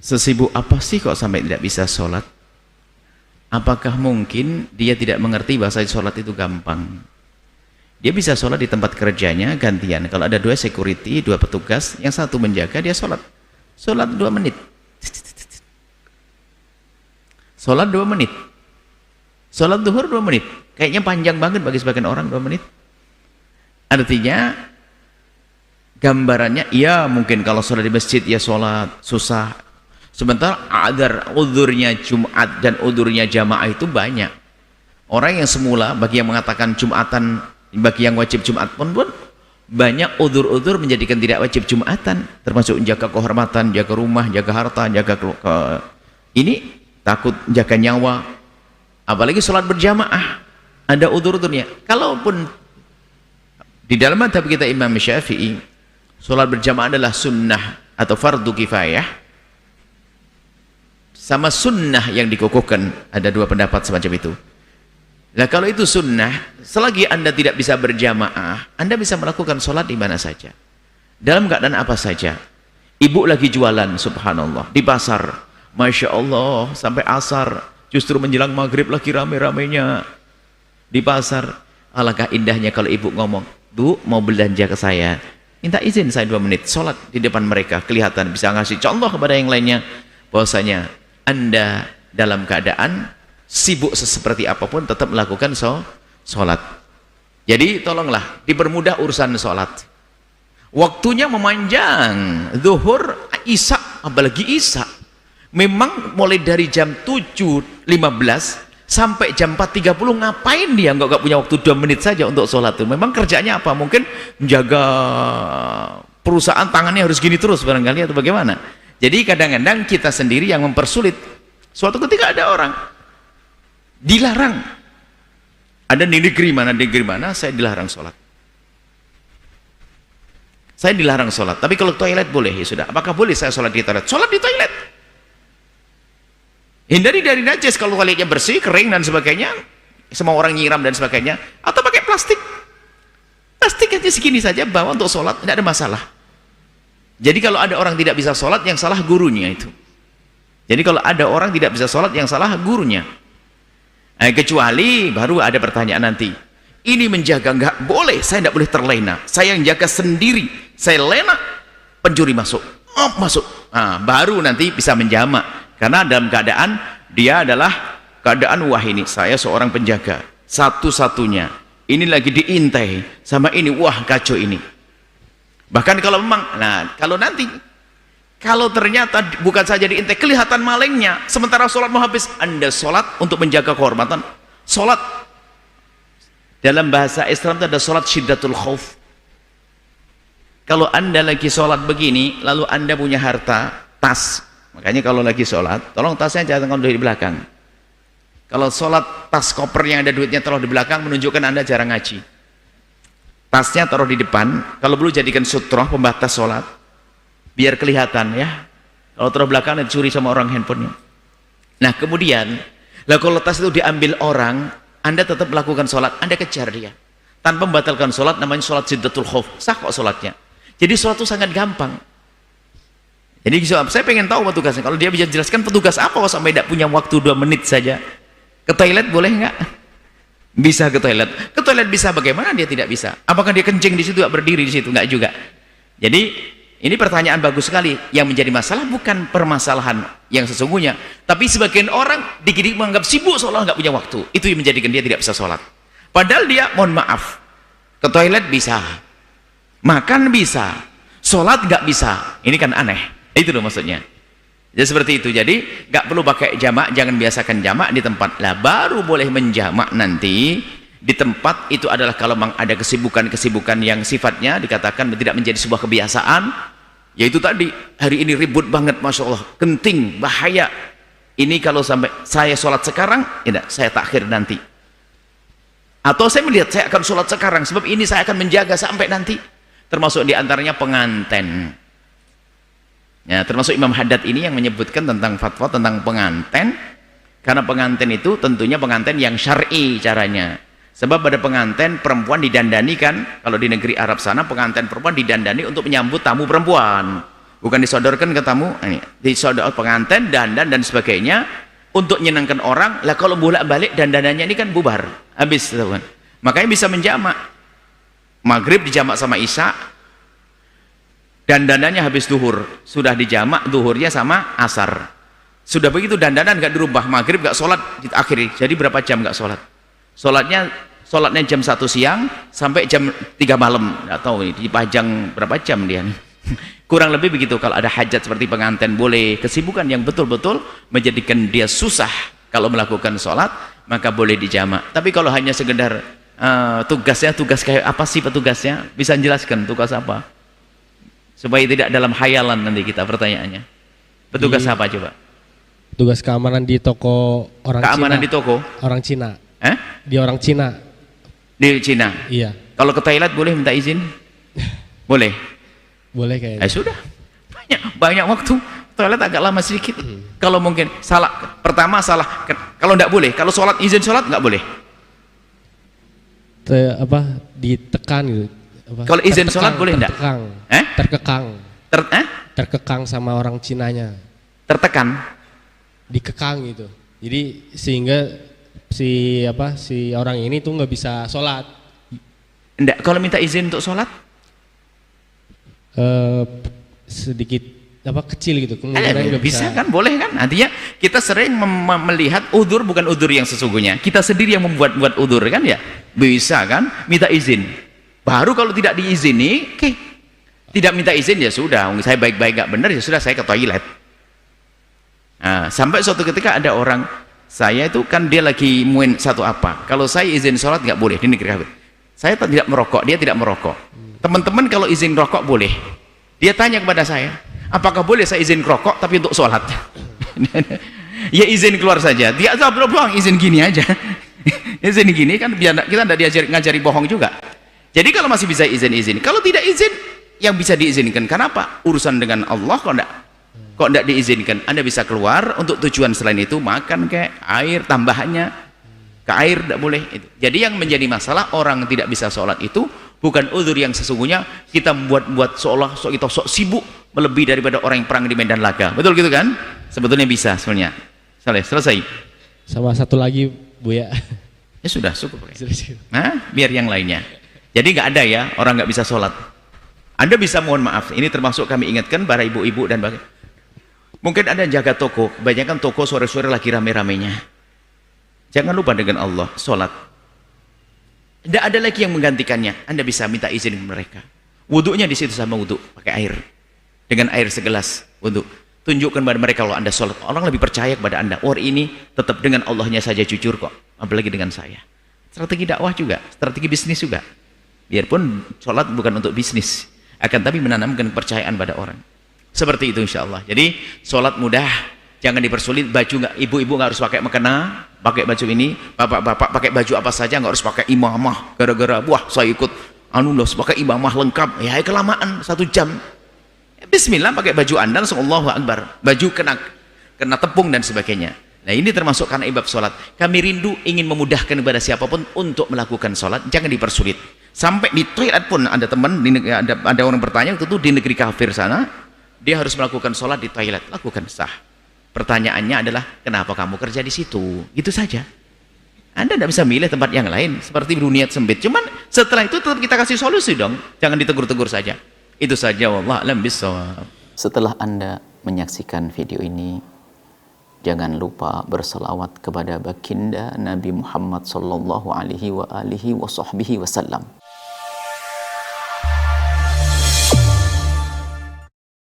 Sesibuk apa sih kok sampai tidak bisa sholat? Apakah mungkin dia tidak mengerti bahasa sholat itu gampang? Dia bisa sholat di tempat kerjanya gantian. Kalau ada 2 security, 2 petugas, yang satu menjaga, dia sholat. Sholat 2 menit. Sholat 2 menit. Sholat duhur 2 menit. Kayaknya panjang banget bagi sebagian orang 2 menit. Artinya, gambarannya, ya mungkin kalau sholat di masjid, ya sholat susah. Sementara udurnya Jumat dan udurnya jamaah itu banyak. Orang yang semula, bagi yang mengatakan Jumatan, bagi yang wajib Jumat pun banyak udur-udur menjadikan tidak wajib Jumatan, termasuk jaga kehormatan, jaga rumah, jaga harta, jaga ini takut jaga nyawa, apalagi sholat berjamaah ada udur-udurnya. Kalaupun di dalam madhab kita Imam Syafi'i sholat berjamaah adalah sunnah atau fardu kifayah sama sunnah yang dikukuhkan, ada 2 pendapat semacam itu. Nah kalau itu sunnah, selagi Anda tidak bisa berjamaah, Anda bisa melakukan sholat di mana saja, dalam keadaan apa saja. Ibu lagi jualan, subhanallah, di pasar, Masya Allah, sampai asar, justru menjelang maghrib lagi rame-ramenya di pasar. Alangkah indahnya kalau ibu ngomong, Bu, mau belanja ke saya, minta izin saya 2 menit, sholat di depan mereka, kelihatan, bisa ngasih contoh kepada yang lainnya, bahwasanya Anda dalam keadaan sibuk seperti apapun tetap melakukan sholat. Jadi tolonglah dipermudah urusan sholat. Waktunya memanjang, zuhur, isya, apalagi isya. Memang mulai dari jam 7.15 sampai jam 4.30 ngapain dia nggak punya waktu 2 menit saja untuk sholat itu. Memang kerjanya apa? Mungkin menjaga perusahaan, tangannya harus gini terus barangkali, atau bagaimana. Jadi kadang-kadang kita sendiri yang mempersulit. Suatu ketika ada orang dilarang, ada di negeri mana saya dilarang sholat, saya dilarang sholat, tapi kalau toilet boleh, ya sudah. Apakah boleh saya sholat di toilet? Sholat di toilet, hindari dari najis. Kalau toiletnya bersih, kering dan sebagainya, semua orang nyiram dan sebagainya, atau pakai plastik aja segini saja, bawa untuk sholat, tidak ada masalah. Jadi kalau ada orang tidak bisa sholat, yang salah gurunya itu. Jadi kalau ada orang tidak bisa sholat, yang salah gurunya. Kecuali baru ada pertanyaan nanti, ini menjaga nggak boleh, saya tidak boleh terlena, saya yang jaga sendiri, saya lena pencuri masuk, baru nanti bisa menjamak, karena dalam keadaan dia adalah keadaan, wah ini saya seorang penjaga satu-satunya, ini lagi diintai sama ini, wah kacau ini. Bahkan kalau memang, nah kalau nanti kalau ternyata bukan saja diintai, kelihatan malingnya, sementara sholat mau habis, Anda sholat untuk menjaga kehormatan. Sholat, dalam bahasa Islam itu ada sholat syiddatul khauf. Kalau Anda lagi sholat begini, lalu Anda punya harta, tas, makanya kalau lagi sholat, tolong tasnya jangan di belakang. Kalau sholat, tas koper yang ada duitnya taruh di belakang, menunjukkan Anda jarang ngaji. Tasnya taruh di depan, kalau perlu jadikan sutroh, pembatas sholat, biar kelihatan ya. Kalau terus belakang dicuri sama orang handphonenya. Nah kemudian, lah kalau tas itu diambil orang, Anda tetap melakukan sholat, Anda kejar dia tanpa membatalkan sholat, namanya sholat syiddatul khauf, sah kok sholatnya. Jadi sholat itu sangat gampang. Jadi saya pengen tahu petugasnya, kalau dia bisa jelaskan petugas apa kok sampai tidak punya waktu 2 menit saja. Ke toilet boleh nggak? Bisa ke toilet. Ke toilet bisa, bagaimana dia tidak bisa? Apakah dia kencing di situ, berdiri di situ? Nggak juga. Jadi ini pertanyaan bagus sekali. Yang menjadi masalah bukan permasalahan yang sesungguhnya, tapi sebagian orang dikit-dikit menganggap sibuk seolah nggak punya waktu. Itu yang menjadikan dia tidak bisa sholat. Padahal dia, mohon maaf, ke toilet bisa, makan bisa, sholat nggak bisa. Ini kan aneh. Itu loh maksudnya. Jadi seperti itu. Jadi nggak perlu pakai jamak, jangan biasakan jamak di tempat. Lah baru boleh menjamak nanti di tempat itu adalah kalau memang ada kesibukan-kesibukan yang sifatnya dikatakan tidak menjadi sebuah kebiasaan. Yaitu tadi, hari ini ribut banget, Masya Allah, genting, bahaya. Ini kalau sampai saya sholat sekarang, ya saya takhir nanti. Atau saya melihat saya akan sholat sekarang, sebab ini saya akan menjaga sampai nanti. Termasuk diantaranya penganten. Ya, termasuk Imam Haddad ini yang menyebutkan tentang fatwa tentang penganten. Karena penganten itu tentunya penganten yang syar'i caranya. Sebab pada penganten perempuan didandani kan, kalau di negeri Arab sana penganten perempuan didandani untuk menyambut tamu perempuan. bukan disodorkan ke tamu, ini disodor pengantin, dandan dan sebagainya untuk menyenangkan orang. Lah kalau bolak-balik dandanannya ini kan bubar, habis, teman. Makanya bisa menjamak. Maghrib dijamak sama Isya, dandanannya habis duhur, sudah dijamak duhurnya sama asar. Sudah begitu dandanan nggak dirubah, maghrib nggak sholat diakhiri. Jadi berapa jam nggak sholat? Sholatnya jam 1 siang sampai jam 3 malam. Nggak tahu ini dipajang berapa jam dia nih. Kurang lebih begitu. Kalau ada hajat seperti pengantin, boleh kesibukan yang betul-betul menjadikan dia susah kalau melakukan sholat, maka boleh dijamak. Tapi kalau hanya sekedar tugas kayak apa sih petugasnya? Bisa menjelaskan tugas apa? Supaya tidak dalam khayalan nanti kita pertanyaannya. Petugas apa coba? Tugas keamanan di toko orang keamanan Cina. Di toko? Orang Cina. Di orang Cina. Di Cina? Iya. Kalau ke toilet boleh minta izin? Boleh? Boleh kayaknya. Sudah. Banyak waktu. Toilet agak lama sedikit. Kalau mungkin salah, pertama salah. Kalau enggak boleh. Kalau sholat, izin sholat enggak boleh. Ditekan gitu. Kalau izin sholat boleh enggak? Terkekang sama orang Cinanya. Tertekan? Dikekang gitu. Jadi sehingga si orang ini tuh nggak bisa sholat. Enggak, kalau minta izin untuk sholat? Sedikit kecil gitu. Bisa kan, boleh kan? Artinya kita sering melihat udzur bukan udzur yang sesungguhnya. Kita sendiri yang membuat udzur kan ya? Bisa kan? Minta izin. Baru kalau tidak diizini, tidak minta izin ya sudah. Saya baik-baik gak benar ya sudah, saya ke toilet. Nah, sampai suatu ketika ada orang, saya itu kan dia lagi muin satu apa. Kalau saya izin sholat nggak boleh di negeri kafir. Saya tidak merokok, dia tidak merokok. Teman-teman kalau izin rokok boleh. Dia tanya kepada saya, apakah boleh saya izin rokok tapi untuk sholat? Ya izin keluar saja. Dia doang izin gini aja. Izin gini kan biar kita tidak ngajari bohong juga. Jadi kalau masih bisa izin. Kalau tidak izin, yang bisa diizinkan. Kenapa? Urusan dengan Allah kok tidak diizinkan. Anda bisa keluar untuk tujuan selain itu, makan kayak air tambahannya. Ke air tidak boleh itu. Jadi yang menjadi masalah orang tidak bisa sholat itu bukan uzur yang sesungguhnya. Kita membuat seolah kita sok sibuk melebihi daripada orang yang perang di medan laga. Betul gitu kan? Sebetulnya bisa sebenarnya. Selesai. Sama satu lagi Bu ya. Ya sudah cukup. Nah, biar yang lainnya. Jadi nggak ada ya orang nggak bisa sholat. Anda bisa mohon maaf. Ini termasuk kami ingatkan para ibu-ibu dan bagaimana. Mungkin Anda jaga toko. Kebanyakan toko sore-sore lagi rame-ramenya. Jangan lupa dengan Allah, sholat. Tidak ada lagi yang menggantikannya. Anda bisa minta izin ke mereka. Wudhunya di situ sama wudhu, pakai air. Dengan air segelas wudhu. Tunjukkan kepada mereka kalau Anda sholat. Orang lebih percaya kepada Anda. Ini tetap dengan Allahnya saja jujur kok. Apalagi dengan saya. Strategi dakwah juga, strategi bisnis juga. Biarpun sholat bukan untuk bisnis, akan tapi menanamkan kepercayaan pada orang. Seperti itu insya Allah. Jadi sholat mudah, jangan dipersulit. Baju nggak, ibu-ibu nggak harus pakai mukena, pakai baju ini. Bapak-bapak pakai baju apa saja, nggak harus pakai imamah. Gara-gara wah saya ikut pakai imamah lengkap. Ya kelamaan 1 jam. Bismillah pakai baju Anda langsung Allahu Akbar. Baju kena tepung dan sebagainya. Nah ini termasuk karena ibab sholat. Kami rindu ingin memudahkan kepada siapapun untuk melakukan sholat. Jangan dipersulit. Sampai di toilet pun ada teman, ada orang bertanya waktu itu di negeri kafir sana, dia harus melakukan sholat di toilet. Lakukan, sah. Pertanyaannya adalah kenapa kamu kerja di situ? Gitu saja. Anda tidak bisa milih tempat yang lain seperti dunia sempit. Cuman setelah itu tetap kita kasih solusi dong. Jangan ditegur-tegur saja. Itu saja, wallahu a'lam bishawab. Setelah Anda menyaksikan video ini, jangan lupa berselawat kepada baginda Nabi Muhammad sallallahu alaihi wa alihi wa sahbihi wasallam.